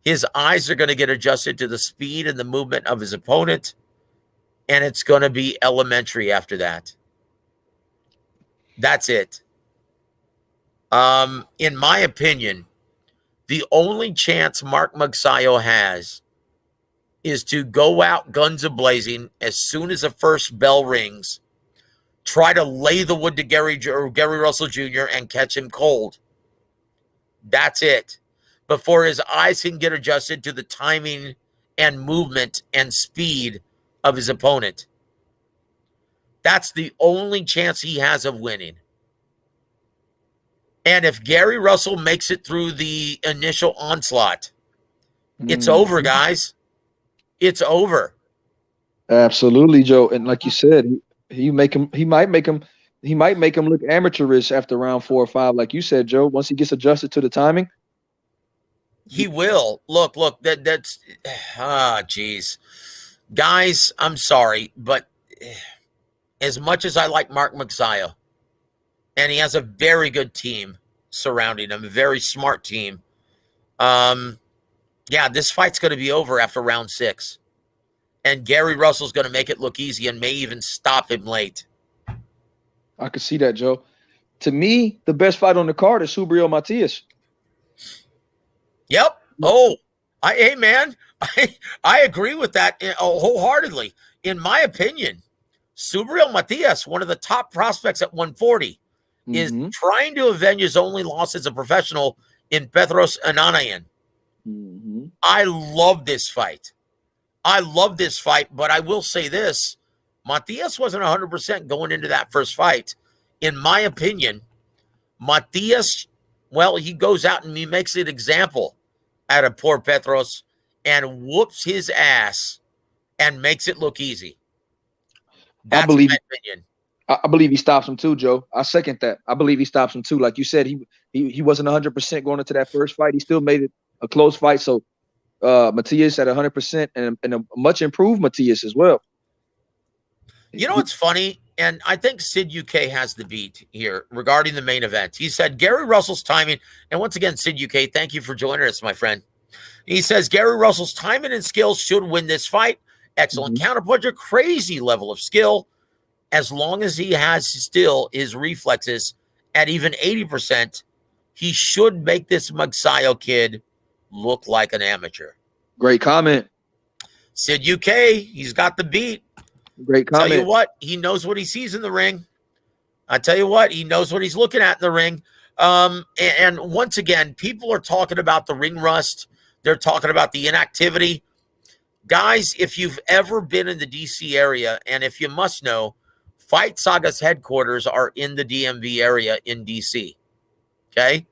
his eyes are going to get adjusted to the speed and the movement of his opponent, and it's going to be elementary after that. That's it. In my opinion, the only chance Mark Magsayo has is to go out guns a-blazing as soon as the first bell rings, try to lay the wood to Gary Russell Jr. and catch him cold. That's it. Before his eyes can get adjusted to the timing and movement and speed of his opponent. That's the only chance he has of winning. And if Gary Russell makes it through the initial onslaught, it's over, guys. It's over. Absolutely, Joe. And like you said, he might make him look amateurish after round 4 or 5, like you said, Joe. Once he gets adjusted to the timing, he will. Look. That's geez, guys. I'm sorry, but as much as I like Mark Magsayo, and he has a very good team surrounding him, a very smart team. Yeah, this fight's going to be over after round 6. And Gary Russell's going to make it look easy and may even stop him late. I could see that, Joe. To me, the best fight on the card is Subriel Matias. Yep. Oh, hey, man. I agree with that wholeheartedly. in my opinion, Subriel Matias, one of the top prospects at 140, is trying to avenge his only loss as a professional in Petros Ananayan. I love this fight. But I will say this. Matias wasn't 100% going into that first fight. In my opinion, Matias, well, he goes out and he makes an example out of poor Petros and whoops his ass and makes it look easy. That's my opinion. I believe he stops him too, Joe. I second that. I believe he stops him too. Like you said, he wasn't 100% going into that first fight. He still made it a close fight. So Matias at 100% and a much improved Matias as well. You know what's funny? And I think Sid UK has the beat here regarding the main event. He said Gary Russell's timing, and once again, Sid UK, thank you for joining us, my friend. He says Gary Russell's timing and skills should win this fight. Excellent counterpuncher, crazy level of skill. As long as he has still his reflexes at even 80%, he should make this Magsayo kid look like an amateur. Great comment. Sid UK, he's got the beat. Great comment. Tell you what, he knows what he sees in the ring. I tell you what, he knows what he's looking at in the ring. And once again, people are talking about the ring rust. They're talking about the inactivity. Guys, if you've ever been in the DC area, and if you must know, Fight Saga's headquarters are in the DMV area in DC. Okay?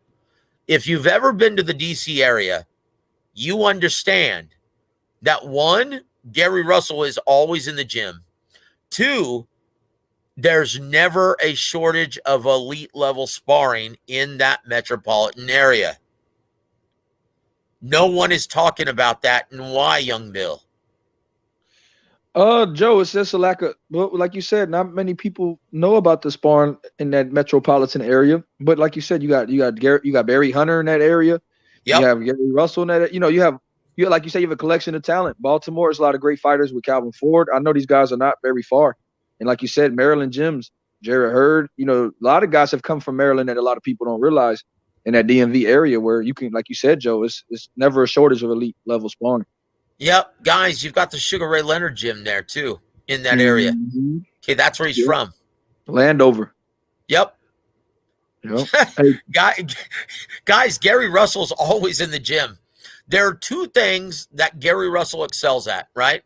If you've ever been to the DC area, you understand that one, Gary Russell is always in the gym. Two, there's never a shortage of elite level sparring in that metropolitan area. No one is talking about that. And why, Young Bill? Joe, it's just a lack of, well, like you said, not many people know about the sparring in that metropolitan area. But like you said, you got Barry Hunter in that area. Yep. You have Gary Russell in that. You have like you say, you have a collection of talent. Baltimore has a lot of great fighters with Calvin Ford. I know these guys are not very far. And like you said, Maryland gyms, Jared Hurd, a lot of guys have come from Maryland that a lot of people don't realize in that DMV area where you can, like you said, Joe, it's never a shortage of elite level sparring. Yep. Guys, you've got the Sugar Ray Leonard gym there too in that area. Okay, that's where he's from. Landover. Yep. Hey. Guys, Gary Russell's always in the gym. There are two things that Gary Russell excels at, right?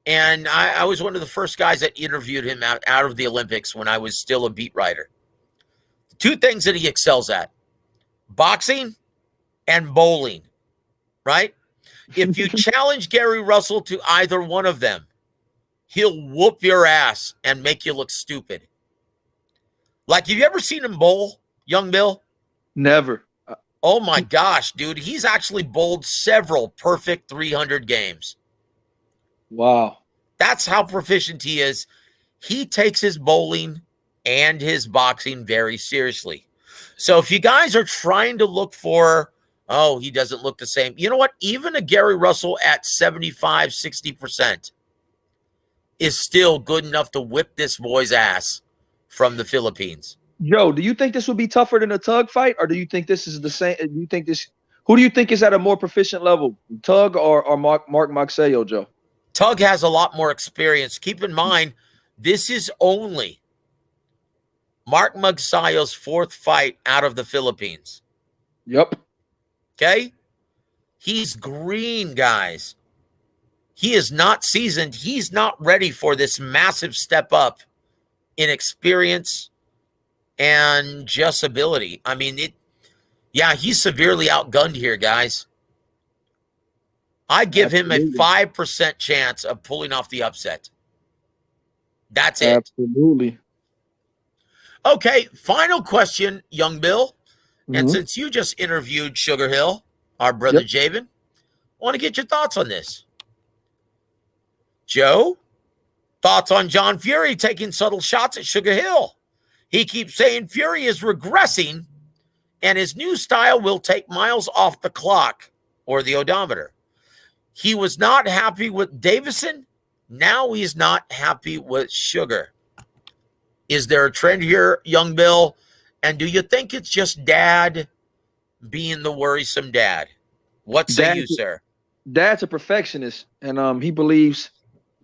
And I was one of the first guys that interviewed him out of the Olympics when I was still a beat writer. Two things that he excels at: boxing and bowling, right? If you challenge Gary Russell to either one of them, he'll whoop your ass and make you look stupid. Like, have you ever seen him bowl, Young Bill? Never. Oh my gosh, dude. He's actually bowled several perfect 300 games. Wow. That's how proficient he is. He takes his bowling and his boxing very seriously. So if you guys are trying to look for, oh, he doesn't look the same. You know what? Even a Gary Russell at 75, 60% is still good enough to whip this boy's ass from the Philippines. Joe, do you think this would be tougher than a Tug fight, or do you think this is the same? Who do you think is at a more proficient level, Tug or Mark Magsayo, Joe? Tug has a lot more experience. Keep in mind, this is only Mark Magsayo's fourth fight out of the Philippines. Yep. Okay? He's green, guys. He is not seasoned. He's not ready for this massive step up in experience and just ability. I mean, he's severely outgunned here, guys. I give him a 5% chance of pulling off the upset. That's it. Absolutely. Okay, final question, Young Bill. And since you just interviewed Sugar Hill, our brother Javen, I want to get your thoughts on this. Joe, thoughts on John Fury taking subtle shots at Sugar Hill? He keeps saying Fury is regressing and his new style will take miles off the clock or the odometer. He was not happy with Davison. Now he's not happy with Sugar. Is there a trend here, Young Bill? And do you think it's just dad being the worrisome dad? What say you, sir? Dad's a perfectionist, and he believes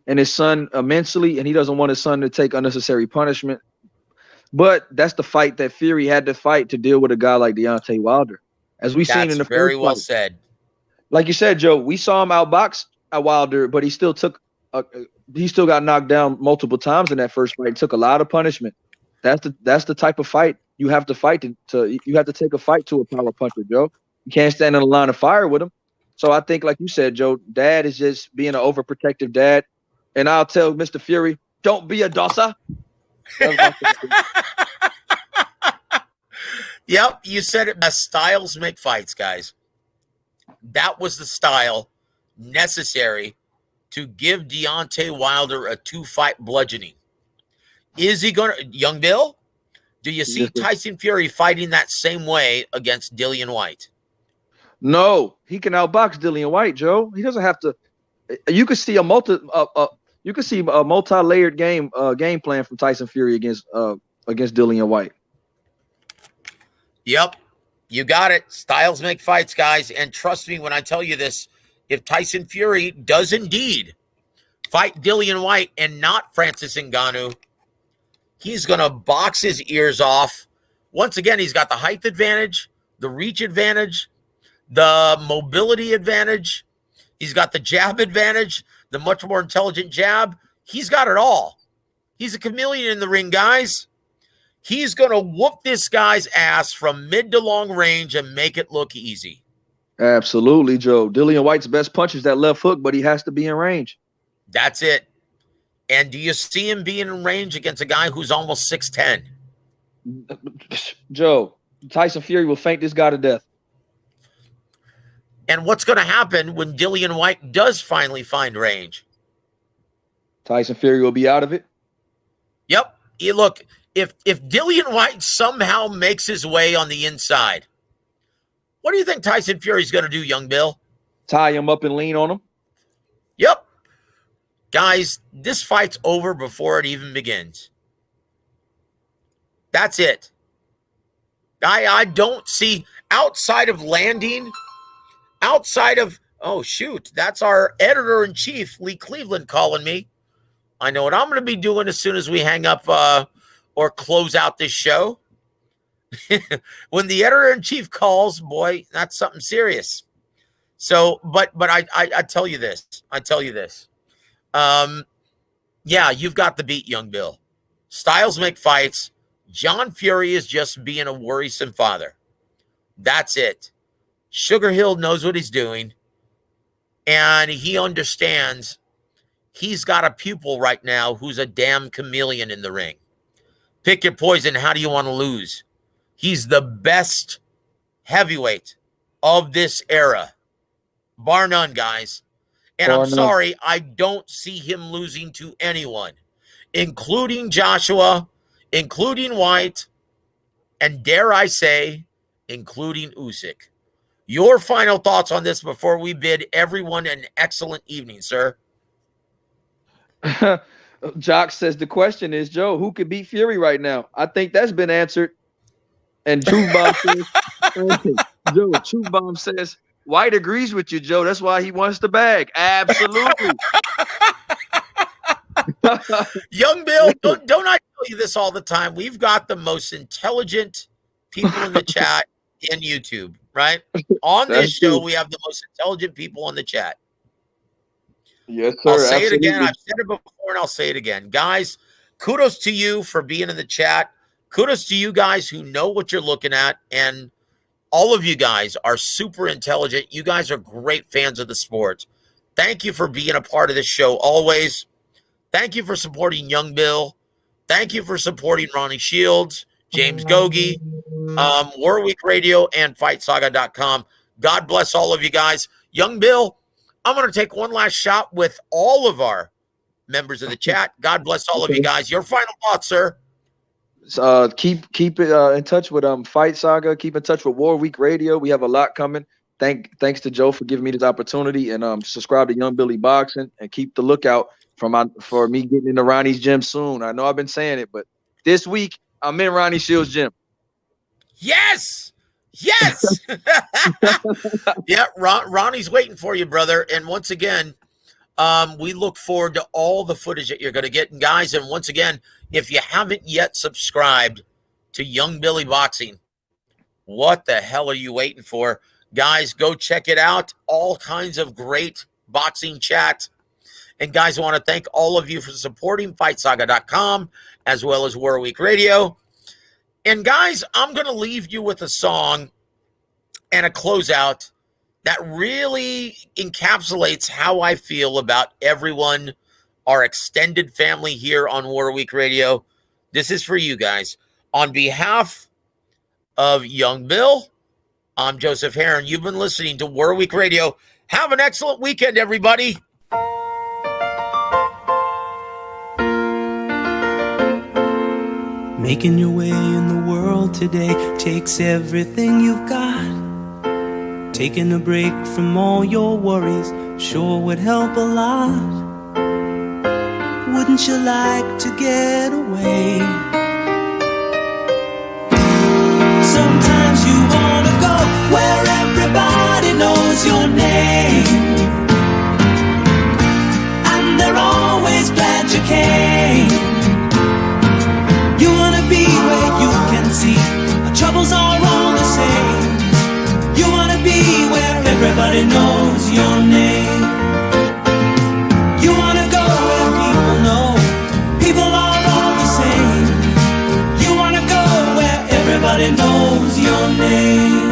and his son immensely, and he doesn't want his son to take unnecessary punishment. But that's the fight that Fury had to fight to deal with a guy like Deontay Wilder. As we've seen in the very first well fight. said. Like you said, Joe, we saw him outbox Wilder, but he still got knocked down multiple times in that first fight. Took a lot of punishment. That's the type of fight you have to fight you have to take a fight to a power puncher, Joe. You can't stand in a line of fire with him. So I think, like you said, Joe, Dad is just being an overprotective dad. And I'll tell Mr. Fury, don't be a dosser. Yep, you said it best. Styles make fights, guys. That was the style necessary to give Deontay Wilder a 2-fight bludgeoning. Is he going to, Young Bill? Do you see Tyson Fury fighting that same way against Dillian White? No, he can outbox Dillian White, Joe. He doesn't have to. You could see a multi-layered game plan from Tyson Fury against Dillian White. Yep, you got it. Styles make fights, guys. And trust me when I tell you this, if Tyson Fury does indeed fight Dillian White and not Francis Ngannou, he's going to box his ears off. Once again, he's got the height advantage, the reach advantage, the mobility advantage. He's got the jab advantage, the much more intelligent jab. He's got it all. He's a chameleon in the ring, guys. He's going to whoop this guy's ass from mid to long range and make it look easy. Absolutely, Joe. Dillian White's best punch is that left hook, but he has to be in range. That's it. And do you see him being in range against a guy who's almost 6'10"? Joe, Tyson Fury will faint this guy to death. And what's going to happen when Dillian White does finally find range? Tyson Fury will be out of it. Yep. Look, if Dillian White somehow makes his way on the inside, what do you think Tyson Fury's going to do, Young Bill? Tie him up and lean on him. Yep. Guys, this fight's over before it even begins. That's it. I don't see, outside of landing, outside of, oh, shoot, that's our editor-in-chief, Lee Cleveland, calling me. I know what I'm going to be doing as soon as we hang up or close out this show. When the editor-in-chief calls, boy, that's something serious. So, but I tell you this. Yeah, you've got the beat, Young Bill. Styles make fights. John Fury is just being a worrisome father. That's it. Sugar Hill knows what he's doing, and he understands he's got a pupil right now who's a damn chameleon in the ring. Pick your poison. How do you want to lose? He's the best heavyweight of this era, bar none, guys. And I'm sorry, I don't see him losing to anyone, including Joshua, including White, and dare I say, including Usyk. Your final thoughts on this before we bid everyone an excellent evening, sir. Jock says the question is, Joe, who could beat Fury right now? I think that's been answered. And Truth Bomb says, Joe, Truth Bomb says, White agrees with you, Joe. That's why he wants the bag. Absolutely. Young Bill, don't I tell you this all the time? We've got the most intelligent people in the chat in YouTube, right? On this show, we have the most intelligent people on the chat. Yes, sir. I'll say it again. I've said it before, and I'll say it again. Guys, kudos to you for being in the chat. Kudos to you guys who know what you're looking at, and all of you guys are super intelligent. You guys are great fans of the sport. Thank you for being a part of this show always. Thank you for supporting Young Bill. Thank you for supporting Ronnie Shields, James Gogi, War Week Radio, and FightSaga.com. God bless all of you guys. Young Bill, I'm going to take one last shot with all of our members of the chat. God bless all of you guys. Your final thoughts, sir. Keep it in touch with Fight Saga. Keep in touch with War Week Radio. We have a lot coming. Thanks to Joe for giving me this opportunity, and subscribe to Young Billy Boxing, and keep the lookout for me getting into Ronnie's gym soon. I know I've been saying it, but this week I'm in Ronnie Shields' gym. Yes. Yeah, Ronnie's waiting for you, brother. And once again, We look forward to all the footage that you're going to get. And guys, and once again, if you haven't yet subscribed to Young Billy Boxing, what the hell are you waiting for? Guys, go check it out. All kinds of great boxing chat. And guys, I want to thank all of you for supporting FightSaga.com as well as WAWR Week Radio. And guys, I'm going to leave you with a song and a closeout that really encapsulates how I feel about everyone, our extended family here on WAWR Week Radio. This is for you guys. On behalf of Young Bill, I'm Joseph Herron. You've been listening to WAWR Week Radio. Have an excellent weekend, everybody. Making your way in the world today takes everything you've got. Taking a break from all your worries sure would help a lot. Wouldn't you like to get away? Sometimes you wanna go where everybody knows your name, and they're always glad you came. You wanna be where you can see our troubles are all the same. You wanna be where everybody knows your name. You wanna go where people know people are all the same. You wanna go where everybody knows your name.